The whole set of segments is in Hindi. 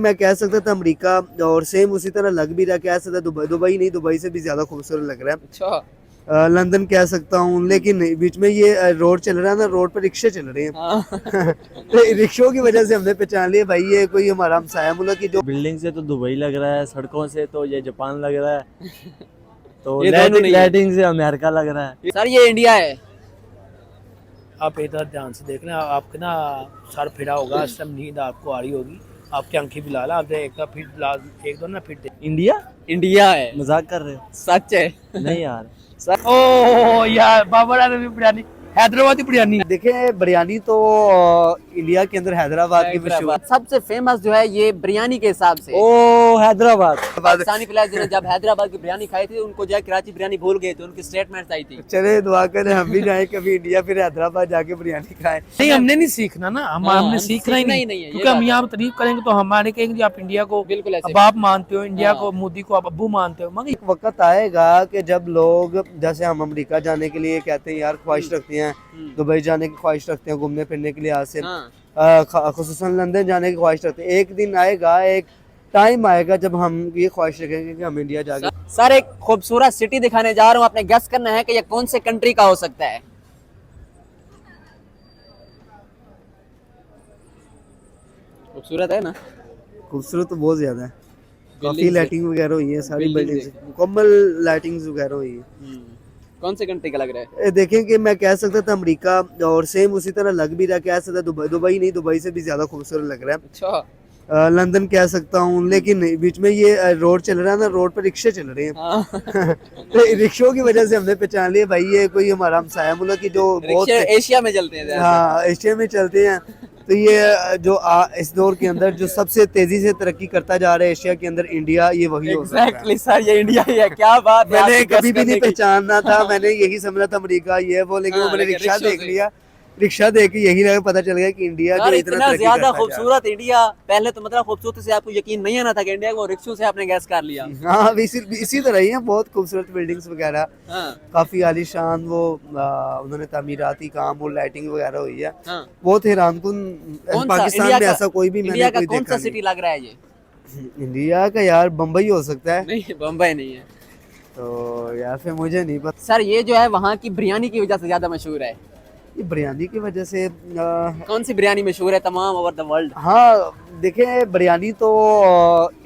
मैं कह सकता था अमेरिका, और सेम उसी तरह लग भी रहा, कह सकता दुबई, दुबई नहीं, दुबई से भी ज्यादा खूबसूरत लग रहा है। अच्छा। लंदन कह सकता हूँ, लेकिन नहीं, बीच में ये रोड चल रहा है ना, रोड पर रिक्शे चल रहे हैं। हाँ। तो रिक्शों की वजह से हमने पहचान लिया भाई ये कोई हमारा हमसाया मुल्क की जो बिल्डिंग से तो दुबई लग रहा है, सड़कों से तो ये जापान लग रहा है, तो ये दोनों नहीं है। लाइटिंग से अमेरिका लग रहा है। सर ये इंडिया है। आप इधर ध्यान से देख लें, आपके ना सर फिरा होगा, इस टाइम नींद आपको आ रही होगी, आपकी आंखें भी लाल, आप एक दो ना फिर इंडिया इंडिया है। मजाक कर रहे हो? सच है। नहीं यार। ओ यार बाबर आदमी बिरयानी, हैदराबादी बिरयानी। देखे बिरयानी तो इंडिया के अंदर हैदराबाद की मशहूर। सबसे फेमस जो है ये बिरयानी के हिसाब से। ओ हैदराबाद। पाकिस्तानी प्लेयर्स ने जब हैदराबाद की बिरयानी खाई थी उनको जो है कराची बिरयानी भूल गए थे, उनकी स्टेटमेंट्स आई थी। चले दुआ करें हम भी जाए कभी इंडिया, फिर हैदराबाद जाके बिरयानी खाएं। नहीं हमने नहीं सीखना ना, हमने सीखना ही नहीं नहीं है, क्योंकि हम यहाँ तारीफ करेंगे तो हमारे कहेंगे आप इंडिया को बिल्कुल ऐसे। बाप मानते हो, इंडिया को मोदी को आप अब्बू मानते हो, मगर एक वक्त आएगा कि जब लोग, जैसे हम अमेरिका जाने के लिए कहते हैं यार ख्वाहिश रखते हैं, दुबई जाने की ख्वाहिश रखते हैं घूमने फिरने के लिए आज से, खुसूसन लंदन जाने की ख्वाहिश रखते हैं, एक दिन आएगा, एक टाइम आएगा जब हम ये ख्वाहिश रखेंगे कि हम इंडिया जाके। सर एक खूबसूरत सिटी दिखाने जा रहा हूँ, आपने गेस करना है कि ये कौन से कंट्री का हो सकता है। खूबसूरत है ना? खूबसूरत तो बहुत ज्यादा है, काफी Buildings लाइटिंग वगैरह हुई है, सारी Buildings बिल्डिंग्स मुकम्मल लाइटिंग्स वगैरह हुई है। कौन से कंट्री का लग रहा है? देखें कि मैं कह सकता था अमेरिका, और सेम उसी तरह लग भी रहा, कह सकता दुबई, दुबई नहीं, दुबई से भी ज्यादा खूबसूरत लग रहा है। अच्छा। लंदन कह सकता हूँ, लेकिन नहीं, बीच में ये रोड चल रहा है ना, रोड पर रिक्शे चल रहे हैं। हाँ। तो रिक्शों की वजह से हमने पहचान लिया भाई ये कोई हमारा हमसाया मुल्क की जो बहुत रिक्शे एशिया में चलते हैं ज्यादा। हाँ एशिया में चलते हैं। तो ये जो इस दौर के अंदर जो सबसे तेजी से तरक्की करता जा रहा है एशिया के अंदर, इंडिया ये वही हो सकता है। एग्जैक्टली सर, ये इंडिया ही है। क्या बात है, मैंने आपकी कभी भी guess नहीं करने की। पहचाना था, मैंने यही समझा था अमेरिका ये वो, लेकिन हाँ, वो मैंने लेकिन रिक्शा रिक्शों देख से। लिया, रिक्शा देख के यही लगा, पता चल गया कि इंडिया यार जो इतना तरक्की ज्यादा करता जा रहा है। खूबसूरत इंडिया, पहले तो मतलब खूबसूरती से आपको यकीन नहीं आना था कि इंडिया को, रिक्शों से आपने गैस कर लिया। हाँ इसी तरह ही है, बहुत खूबसूरत बिल्डिंग्स वगैरह, हाँ। काफी आलीशान वो उन्होंने तामीराती काम और लाइटिंग वगैरह हुई है, हाँ। बहुत हैरानकुन। कौन सा पाकिस्तान इंडिया में का, ऐसा कोई भी इंडिया मैंने का कोई कौन देखा सा सिटी लग रहा है ये? नहीं। इंडिया का यार बम्बई हो सकता है, नहीं बम्बई नहीं है। तो यार फिर मुझे नहीं पता। सर ये जो है वहाँ की बिरयानी की वजह से ज्यादा मशहूर है। ये बिरयानी की वजह से कौन सी बिरयानी मशहूर है तमाम ओवर द वर्ल्ड? हाँ देखें बिरयानी तो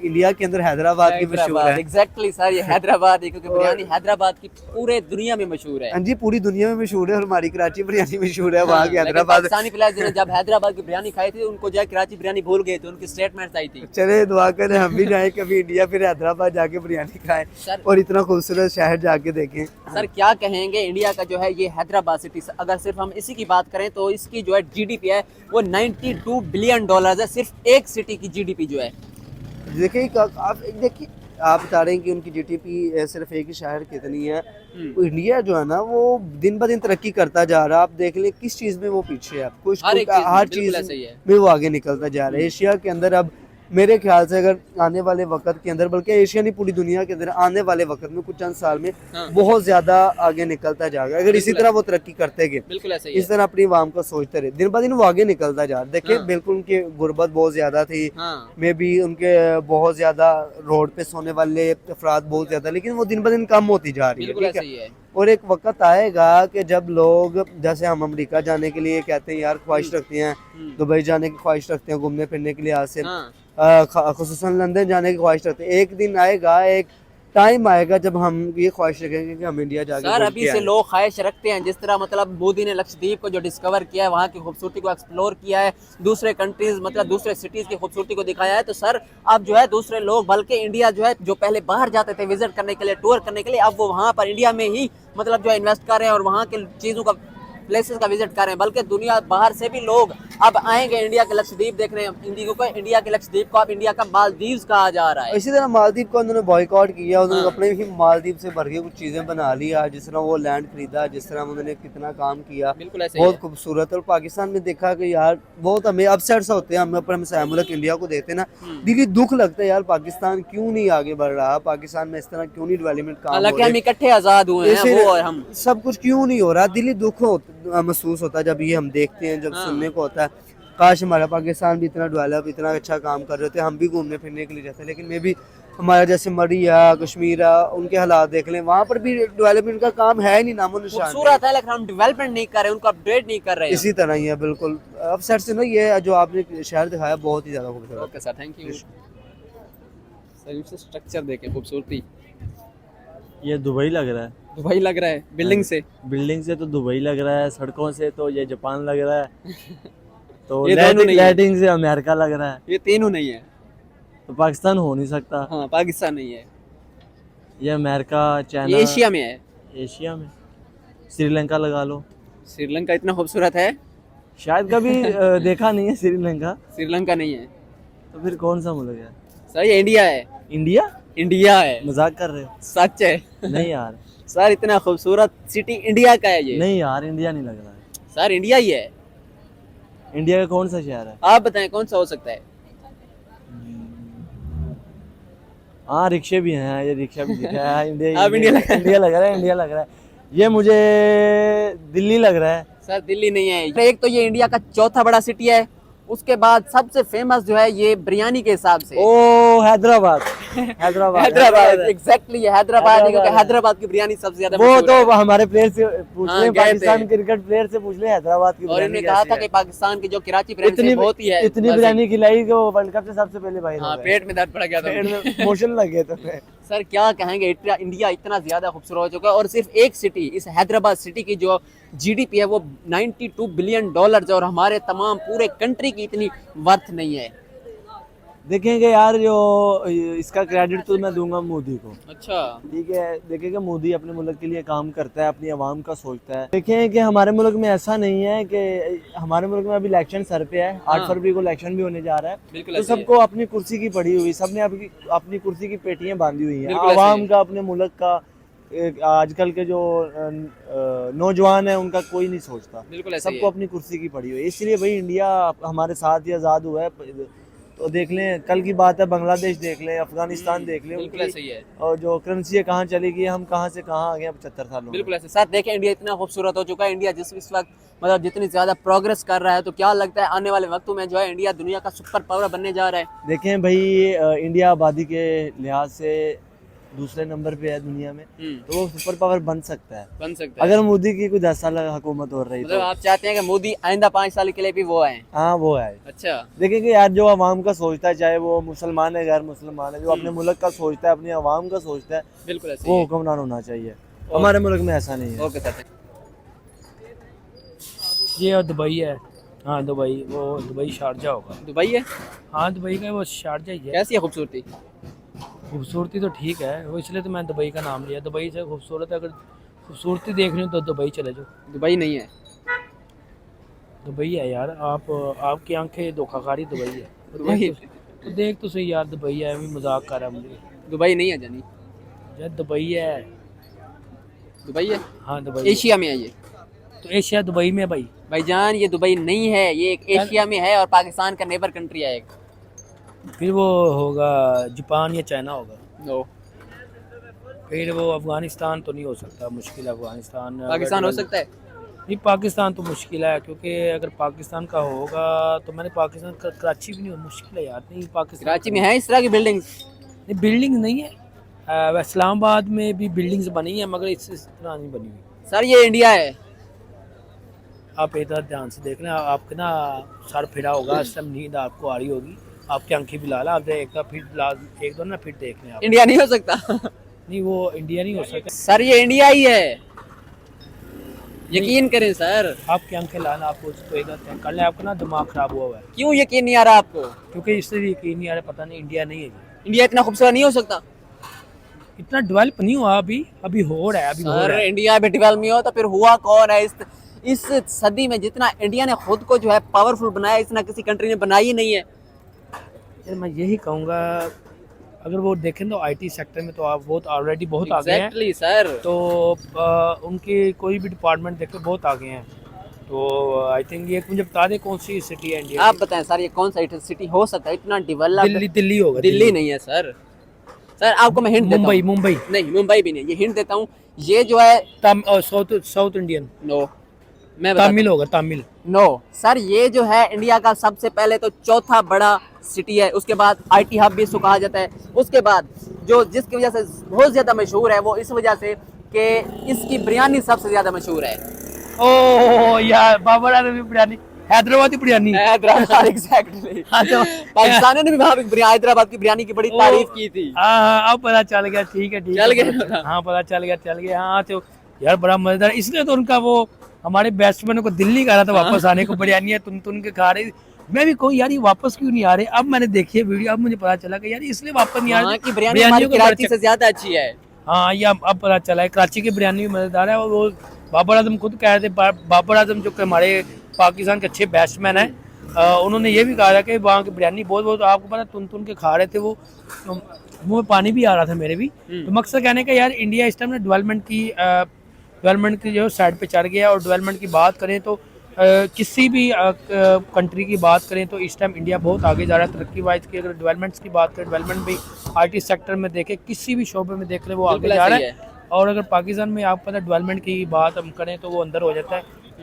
इंडिया के अंदर हैदराबाद की मशहूर है। एग्जैक्टली सर, ये हैदराबाद है, क्योंकि बिरयानी हैदराबाद की पूरे दुनिया में मशहूर है। हाँ जी पूरी दुनिया में मशहूर है, और हमारी कराची बिरयानी मशहूर है, वहाँ हाँ, की लेकिन हैदराबाद। पाकिस्तानी प्लेयर्स ने जब हैदराबाद की बिरयानी खाई थी उनको जो है कराची बिरयानी भूल गए थे, उनकी स्टेटमेंट्स आई थी। चले दुआ करें हम भी जाए कभी इंडिया, फिर हैदराबाद जाके बिरयानी खाएं सर और इतना खूबसूरत शहर जाके देखें। सर क्या कहेंगे इंडिया का जो है ये हैदराबाद सिटी, अगर सिर्फ हम इसी की बात करें तो इसकी जो है जीडीपी है वो 92 बिलियन डॉलर है, सिर्फ एक सिटी की जीडीपी जो है। देखिए आप बता रहे हैं कि उनकी जीडीपी सिर्फ एक ही शहर कितनी है, इंडिया जो है ना वो दिन ब दिन तरक्की करता जा रहा है। आप देख लें किस चीज में वो पीछे है, हर चीज में वो आगे निकलता जा रहा है। एशिया के अंदर अब मेरे ख्याल से अगर आने वाले वक्त के अंदर, बल्कि एशिया नहीं पूरी दुनिया के अंदर आने वाले वक्त में कुछ चंद साल में बहुत ज्यादा आगे निकलता जाएगा, अगर इसी तरह वो तरक्की करते गए, बिल्कुल ऐसे ही इस तरह अपनी आवाम को सोचते रहे, दिन ब दिन वो आगे निकलता जा रहा है। देखिए बिल्कुल उनकी गुर्बत बहुत ज्यादा थी, में भी उनके बहुत ज्यादा रोड पे सोने वाले अफराद बहुत ज्यादा, लेकिन वो दिन ब दिन कम होती जा रही है, ठीक है। और एक वक्त आएगा कि जब लोग, जैसे हम अमेरिका जाने के लिए कहते हैं यार ख्वाहिश रखते हैं, दुबई जाने की ख्वाहिश रखते हैं घूमने फिरने के लिए आज से, खुसूसन लंदन जाने की ख्वाहिश रखते हैं, एक दिन आएगा, एक टाइम आएगा जब हम ये ख्वाहिश रखेंगे कि हम इंडिया जाके। सर अभी से लोग ख्वाहिश रखते हैं, जिस तरह मतलब मोदी ने लक्षद्वीप को जो डिस्कवर किया है, वहाँ की खूबसूरती को एक्सप्लोर किया है, दूसरे कंट्रीज मतलब दूसरे सिटीज की खूबसूरती को दिखाया है, तो सर अब जो है दूसरे लोग, बल्कि इंडिया जो है, जो पहले बाहर जाते थे विजिट करने के लिए, टूर करने के लिए, अब वो वहाँ पर इंडिया में ही मतलब जो है इन्वेस्ट कर रहे हैं और वहाँ के चीज़ों का, प्लेसेस का विजिट कर रहे हैं, बल्कि दुनिया बाहर से भी लोग अब आएंगे इंडिया के लक्षद्वीप देख रहे हैं। इंडिया के लक्षद्वीप को अब इंडिया का मालदीव्स कहा जा रहा है। इसी तरह मालदीव को उन्होंने बॉयकॉट किया, उन्होंने अपने ही मालदीव से भर के कुछ चीजें बना लिया, जिस तरह वो लैंड खरीदा, जिस तरह उन्होंने कितना काम किया, बिल्कुल ऐसे बहुत खूबसूरत। और पाकिस्तान में देखा कि यार बहुत हमें अपसेट्स होते हैं, हम अपने हमसाया मुल्क इंडिया को देखते ना, दिली दुख लगता है यार पाकिस्तान क्यों नहीं आगे बढ़ रहा, पाकिस्तान में इस तरह क्यों नहीं डेवलपमेंट काम हो हालांकि रहे, हम इकट्ठे आजाद हुए हैं वो और हम, सब कुछ क्यों नहीं हो रहा, दिली दुख महसूस होता है जब ये हम देखते हैं, जब सुनने को होता है। काश हमारा पाकिस्तान भी इतना डेवलप, इतना अच्छा काम कर रहे थे, हम भी घूमने फिरने के लिए जाते। लेकिन मे भी हमारा जैसे मरी या कश्मीर या उनके हालात देख लें, वहाँ पर भी डेवलपमेंट का काम है नहीं, नामो निशान नहीं। खूबसूरत है लेकिन हम डेवलपमेंट नहीं कर रहे, उनको अपडेट नहीं कर रहे हैं। इसी तरह ही है बिल्कुल। अब सर से ना ये जो आपने शहर दिखाया बहुत ही ज़्यादा खूबसूरत। Okay sir, thank you sir. इससे स्ट्रक्चर देखें, खूबसूरती। ये दुबई लग रहा है। दुबई लग रहा है बिल्डिंग से। बिल्डिंग से तो दुबई लग रहा है, सड़कों से तो ये जापान लग रहा है, तो ये दोनों नहीं है। लाइटिंग से अमेरिका लग रहा है, ये तीनों नहीं है। तो पाकिस्तान हो नहीं सकता। हाँ, पाकिस्तान नहीं है, ये अमेरिका, चाइना, ये एशिया में है। एशिया में श्रीलंका लगा लो। श्रीलंका इतना खूबसूरत है? शायद कभी देखा नहीं है श्रीलंका, श्रीलंका नहीं है तो फिर कौन सा मुल्क है? सर, ये इंडिया है। इंडिया? इंडिया है। मजाक कर रहे हो? सच है। नहीं यार, सर इतना खूबसूरत सिटी इंडिया का है ये। नहीं यार, इंडिया नहीं लग रहा है। सर इंडिया ही है। इंडिया का कौन सा शहर है? आप बताएं कौन सा हो सकता है? हाँ, रिक्शे भी हैं, ये रिक्शा भी दिखा है। इंडिया, अब इंडिया लग रहा है। इंडिया लग रहा है, इंडिया लग रहा है। ये मुझे दिल्ली लग रहा है। सर दिल्ली नहीं है। एक तो ये इंडिया का चौथा बड़ा सिटी है, उसके बाद सबसे फेमस जो है ये बिरयानी के हिसाब से। ओ हैदराबाद, हैदराबाद, हैदराबाद, एग्जैक्टली ये हैदराबाद है, क्योंकि हैदराबाद। हैदराबाद की बिरयानी सबसे ज्यादा वो मशहूर तो है। हमारे प्लेयर से पूछ हाँ, ले, गए पाकिस्तान थे। क्रिकेट प्लेयर से पूछ ले हैदराबाद की और बिरयानी इन्होंने कहा कैसी था है। कि पाकिस्तान की जो कराची बिरयानी होती है इतनी बिरयानी खिलाई कि वो वर्ल्ड कप से सबसे पहले भाई हाँ, पेट में दर्द पड़ गया था। पेट में मोशन लग गए तो सर क्या कहेंगे, इंडिया इतना ज्यादा खूबसूरत हो चुका है, और सिर्फ एक सिटी, इस हैदराबाद सिटी की जो जीडीपी है वो 92 बिलियन डॉलर है, और हमारे तमाम पूरे कंट्री की इतनी वर्थ नहीं है। देखेंगे यार, जो इसका क्रेडिट तो मैं दूंगा मोदी को। अच्छा, ठीक है, देखेंगे मोदी अपने मुल्क के लिए काम करता है, अपनी आवाम का सोचता है। देखें कि हमारे मुल्क में ऐसा नहीं है कि हमारे मुल्क में अभी इलेक्शन सर पे है, 8 फरवरी को इलेक्शन भी होने जा रहा है, बिल्कुल तो ऐसे ही सबको अपनी कुर्सी की पड़ी हुई, सबने अपनी कुर्सी की पेटियां बांधी हुई हैं। बिल्कुल ऐसे आवाम ही। का, अपने मुल्क का, आजकल के जो नौजवान है उनका कोई नहीं सोचता, बिल्कुल ऐसे ही सबको है। अपनी कुर्सी की पड़ी हुई है। इसलिए भाई इंडिया हमारे साथ ही आज़ाद हुआ है। तो देख लें, कल की बात है, बांग्लादेश देख लें, अफगानिस्तान देख लें, बिल्कुल उनकी ऐसे ही है। और जो करेंसी है कहाँ चली गई, हम कहाँ से कहाँ आ गए 75 सालों में। बिल्कुल ऐसे। सर देखें, इंडिया इतना खूबसूरत हो चुका है, इंडिया इस वक्त मतलब जितनी ज्यादा प्रोग्रेस कर रहा है, तो क्या लगता है आने वाले वक्तों में जो है इंडिया दुनिया का सुपर पावर बनने जा रहा है? देखें भाई, इंडिया आबादी के लिहाज से दूसरे नंबर पे है दुनिया में, तो वो सुपर पावर बन सकता है, बन सकता है। अगर मोदी की कोई 10 साल हुकूमत हो रही मतलब तो। आप चाहते हैं कि मोदी आइंदा 5 साल के लिए भी वो आए? हाँ, वो है। अच्छा, देखेंगे यार, जो आवाम का सोचता है, चाहे वो मुसलमान है, गैर मुसलमान है, जो अपने मुल्क का सोचता है, अपनी आवाम का सोचता है, बिल्कुल ऐसे वो ही है। हुक्मरान होना चाहिए। हमारे मुल्क में ऐसा नहीं है। Okay sir. ये दुबई है। हाँ दुबई, वो दुबई शारजा होगा। दुबई है? हाँ दुबई का वो शारजा ही है। कैसी है खूबसूरती? खूबसूरती तो ठीक है, वो इसलिए तो मैं दुबई का नाम लिया। दुबई से खूबसूरत है, अगर खूबसूरती देखनी हो तो दुबई चले जाओ। दुबई नहीं है? दुबई है यार, आपकी आंखें धोखाकारी दुबई है। दुबई तो देख तो सही यार, दुबई है, अभी मजाक कर रहा है मुझे। दुबई नहीं है जानी? यार दुबई है। दुबई है? हाँ दुबई एशिया में है ये? है। तो एशिया दुबई में भाई। भाईजान ये दुबई नहीं है, ये एक एशिया में है और पाकिस्तान का नेबर कंट्री है एक। फिर वो होगा जापान या चाइना होगा। नो, फिर वो अफगानिस्तान तो नहीं हो सकता, मुश्किल है अफगानिस्तान। पाकिस्तान हो सकता है? नहीं, पाकिस्तान तो मुश्किल है, क्योंकि अगर पाकिस्तान का होगा तो मैंने पाकिस्तान का कराची भी नहीं हो, मुश्किल है यार। नहीं पाकिस्तान कराची में है इस तरह की बिल्डिंग्स? नहीं, बिल्डिंग नहीं है। इस्लामाबाद में भी बिल्डिंग्स बनी है, मगर इस तरह नहीं बनी हुई। सर ये इंडिया है। आप इधर ध्यान से देख लें, आपके ना सर फिरा होगा, इस टाइम नींद आपको आ रही होगी, आपकी आंखें भी लाल, आप एक दो ना फिर देख लें आप। इंडिया नहीं हो सकता? नहीं, वो इंडिया नहीं हो सकता। सर ये इंडिया ही है, यकीन करें सर। आपकी आंखें लाल, आपको तो इधर कर ले, आपका ना दिमाग खराब हुआ है। क्यों यकीन नहीं आ रहा आपको? क्योंकि इसलिए यकीन नहीं आ रहा, पता नहीं इंडिया नहीं है ये। इंडिया इतना खूबसूरत नहीं हो सकता? इतना डेवलप नहीं हुआ अभी हो रहा है, अभी हो सर रहा है। इंडिया भी डेवलप नहीं हो तो फिर हुआ कौन है? इस सदी में जितना इंडिया ने खुद को जो है पावरफुल बनाया, इतना किसी कंट्री ने बनाई ही नहीं है। यार मैं यही कहूँगा, अगर वो देखें तो आईटी सेक्टर में तो आप बहुत ऑलरेडी बहुत आगे हैं। Exactly sir. तो उनके कोई भी डिपार्टमेंट देखे बहुत आगे हैं। तो आई थिंक ये मुझे बता दें कौन सी सिटी है इंडिया आप बताएं सर, ये कौन सा सिटी हो सकता है इतना डेवलप? दिल्ली होगा। दिल्ली नहीं है सर। सर आपको मैं हिंट देता हूँ। मुंबई नहीं, मुंबई भी नहीं, ये हिंट देता हूँ। ये जो है साउथ इंडियन। नो, मैं बताता तामिल होगा, तामिल। नो सर, ये जो है इंडिया का सबसे पहले तो चौथा बड़ा सिटी है, उसके बाद आईटी हब भी इसको कहा जाता है। उसके बाद जो जिसकी वजह से बहुत ज्यादा मशहूर है वो इस वजह से कि इसकी बिरयानी सबसे ज्यादा मशहूर है। ओ यार, बाबर आजम की बिरयानी, हैदराबादी बिरयानी। हैदराबाद एग्जैक्टली। हाँ, तो पाकिस्तानियों ने भी वहाँ पे हैदराबाद की बिरयानी की बड़ी तारीफ की थी। हाँ, अब पता चल गया, ठीक है, ठीक चल है, गया। हाँ, पता चल गया। हाँ, तो यार बड़ा मजेदार, इसलिए तो उनका वो हमारे बैट्समैन को दिल नहीं कर रहा था वापस आने को, बिरयानी तुन के खा रहे। मैं भी कहूँ यार ये वापस क्यों नहीं आ रहे। अब मैंने देखी है वीडियो, अब मुझे पता चला कि यार इसलिए वापस नहीं आ वहाँ रहे। की बिरयानी हमारी कराची से ज्यादा अच्छी है। हाँ, ये अब पता चला है, कराची की बिरयानी भी मजेदार है। और वो बाबर आजम खुद कह रहे थे, बाबर आजम जो कि हमारे पाकिस्तान के अच्छे बैट्समैन हैं, उन्होंने ये भी कहा था कि वहाँ की बिरयानी बहुत आपको पता तुन के खा रहे थे वो, मुँह में पानी भी आ रहा था मेरे भी। तो मकसद कहने का यार इंडिया इस टाइम ना डेवलपमेंट की जो साइड पे चढ़ गया। और डेवलपमेंट की बात करें तो किसी भी कंट्री की बात करें तो इस टाइम इंडिया बहुत आगे जा रहा है तरक्की वाइज की। अगर डेवलपमेंट्स की बात करें, डेवलपमेंट भी आईटी सेक्टर में देखें, किसी भी शोबे में देख ले वो आगे जा रहा है। और अगर पाकिस्तान में आप पता डेवलपमेंट की बात हम करें तो वो अंदर हो जाता है।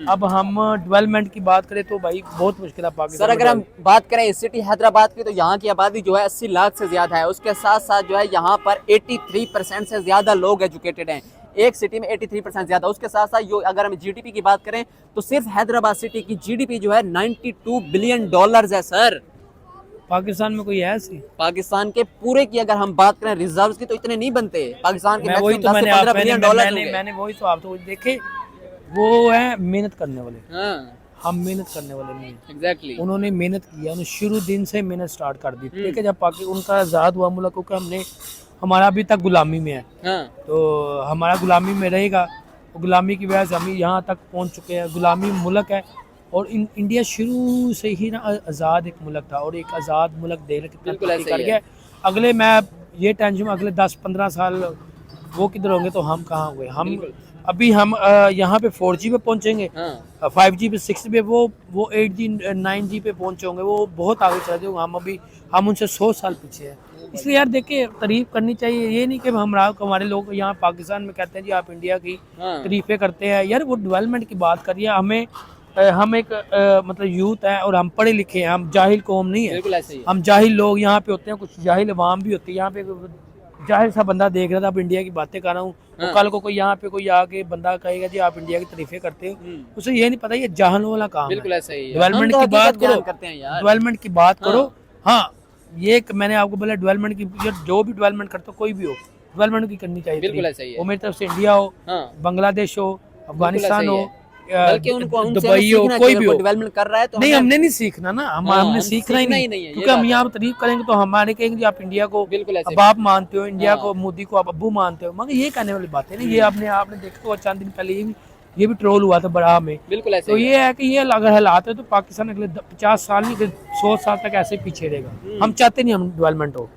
अब हम डेवलपमेंट की बात करें तो भाई बहुत मुश्किल है पाकिस्तान। सर अगर हम बात करें इस सिटी हैदराबाद की तो यहाँ की आबादी जो है 80 लाख से ज्यादा है। उसके साथ साथ जो है यहाँ पर 83% से ज्यादा लोग एजुकेटेड हैं, एक सिटी में 83% ज्यादा। उसके साथ साथ जो अगर हम जीडीपी की बात करें तो सिर्फ हैदराबाद सिटी की जीडीपी जो है $92 बिलियन है सर। पाकिस्तान में कोई है ऐसी? पाकिस्तान के पूरे की अगर हम बात करें रिजर्व्स की तो इतने नहीं बनते। पाकिस्तान के मैं वही तो $10 से 15 बिलियन मैंने वही तो आप तो देखे, वो है मेहनत करने वाले। हम मेहनत करने वाले नहीं हैं। एग्जैक्टली। उन्होंने मेहनत किया, उन्होंने शुरू दिन से मेहनत स्टार्ट कर दी। देखिए जब उनका आज़ाद हुआ मुल्क, क्योंकि हमारा अभी तक गुलामी में है, तो हमारा गुलामी में रहेगा। गुलामी की वजह से हम यहाँ तक पहुँच चुके हैं, गुलामी मुल्क है। और इंडिया शुरू से ही ना आज़ाद एक मुल्क था, और एक आज़ाद मुल्क देख कितना तरक्की कर गया। अगले मैं ये टेंशन में अगले 10-15 साल वो किधर होंगे तो हम कहाँ होंगे। हम यहाँ पे 4G पे पहुँचेंगे, 5G पे 6G पे, वो 8G 9G पे पहुँचे होंगे, वो बहुत आगे चले जाएंगे। हम उनसे 100 साल पीछे हैं। इसलिए यार देखिए तारीफ करनी चाहिए, ये नहीं कि हमारे लोग यहाँ पाकिस्तान में कहते हैं जी आप इंडिया की तारीफें करते हैं। यार वो डेवलपमेंट की बात करिए। हम एक मतलब यूथ है और हम पढ़े लिखे हैं, हम जाहिल कौम नहीं है। हम जाहिल लोग यहाँ पे होते हैं, कुछ जाहिल अवाम भी होती है। यहाँ पे जाहिर सा बंदा देख रहा था, अब इंडिया की बातें कर रहा हूँ, तो कल को कोई यहाँ पे कोई आके बंदा कहेगा जी आप इंडिया की तारीफें करते हो, उसे ये नहीं पता ये जाहलों वाला काम है। डेवलपमेंट की बात करो, डेवलपमेंट की बात करो। हाँ, ये मैंने आपको बोला डेवलपमेंट की, जो भी डेवलपमेंट करता हो कोई भी हो, डेवलपमेंट की करनी चाहिए। वो मेरी तरफ से इंडिया हो, बांग्लादेश हो, अफगानिस्तान हो, दुबई हो, कोई भी हो, डेवलपमेंट कर रहा है तो नहीं हमने नहीं सीखना ना, हमने सीखना ही नहीं, क्योंकि हम यहाँ तारीफ करेंगे तो हमारे कहेंगे आप इंडिया को अब आप मानते हो, इंडिया को मोदी को आप अब्बू मानते हो। मगर ये कहने वाली बात है ना, ये आपने देखा तो चंद दिन पहले ये भी ट्रोल हुआ था बड़ा में। तो ये है कि ये अगर हालात है तो पाकिस्तान अगले 50 साल नहीं 100 साल तक ऐसे पीछे रहेगा। हम चाहते नहीं हम डेवलपमेंट हो।